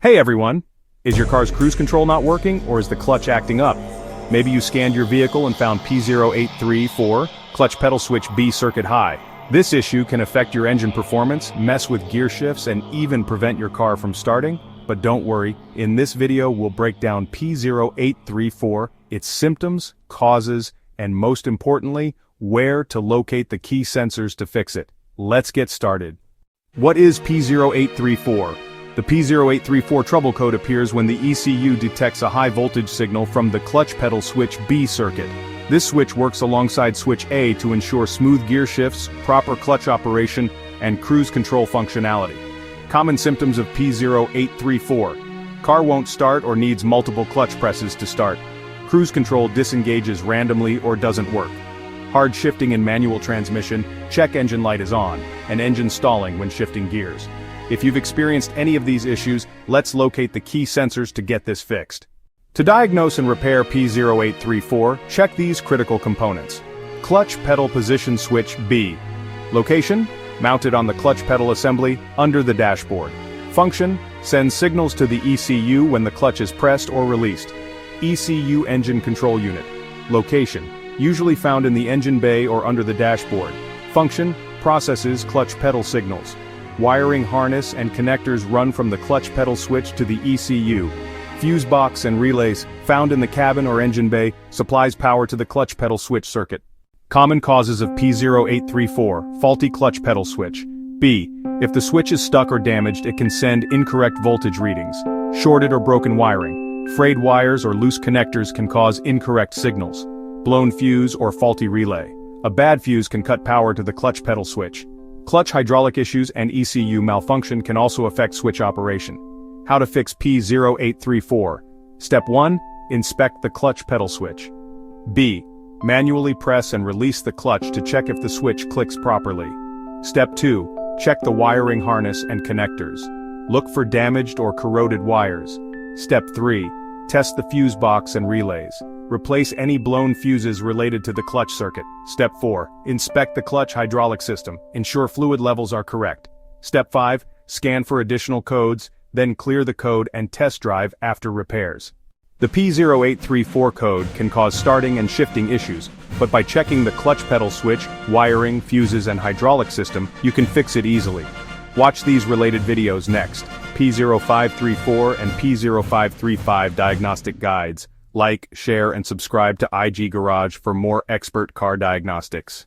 Hey everyone! Is your car's cruise control not working, or is the clutch acting up? Maybe you scanned your vehicle and found P0834 Clutch Pedal Switch B circuit high. This issue can affect your engine performance, mess with gear shifts, and even prevent your car from starting. But don't worry, in this video we'll break down P0834, its symptoms, causes, and most importantly, where to locate the key sensors to fix it. Let's get started. What is P0834? The P0834 trouble code appears when the ECU detects a high voltage signal from the clutch pedal switch B circuit. This switch works alongside switch A to ensure smooth gear shifts, proper clutch operation, and cruise control functionality. Common symptoms of P0834. Car won't start or needs multiple clutch presses to start. Cruise control disengages randomly or doesn't work. Hard shifting in manual transmission, check engine light is on, and engine stalling when shifting gears. If you've experienced any of these issues, let's locate the key sensors to get this fixed. To diagnose and repair P0834, check these critical components. Clutch pedal position switch B. Location: mounted on the clutch pedal assembly, under the dashboard. Function: sends signals to the ECU when the clutch is pressed or released. ECU engine control unit. Location: usually found in the engine bay or under the dashboard. Function: processes clutch pedal signals. Wiring harness and connectors run from the clutch pedal switch to the ECU. Fuse box and relays, found in the cabin or engine bay, supplies power to the clutch pedal switch circuit. Common causes of P0834, faulty clutch pedal switch. B. If the switch is stuck or damaged, it can send incorrect voltage readings. Shorted or broken wiring. Frayed wires or loose connectors can cause incorrect signals. Blown fuse or faulty relay. A bad fuse can cut power to the clutch pedal switch. Clutch hydraulic issues and ECU malfunction can also affect switch operation. How to fix P0834. Step 1. Inspect the clutch pedal switch. B. Manually press and release the clutch to check if the switch clicks properly. Step 2. Check the wiring harness and connectors. Look for damaged or corroded wires. Step 3. Test the fuse box and relays. Replace any blown fuses related to the clutch circuit. Step 4. Inspect the clutch hydraulic system. Ensure fluid levels are correct. Step 5. Scan for additional codes, then clear the code and test drive after repairs. The P0834 code can cause starting and shifting issues, but by checking the clutch pedal switch, wiring, fuses, and hydraulic system, you can fix it easily. Watch these related videos next. P0534 and P0535 diagnostic guides. Like, share, and subscribe to IG Garage for more expert car diagnostics.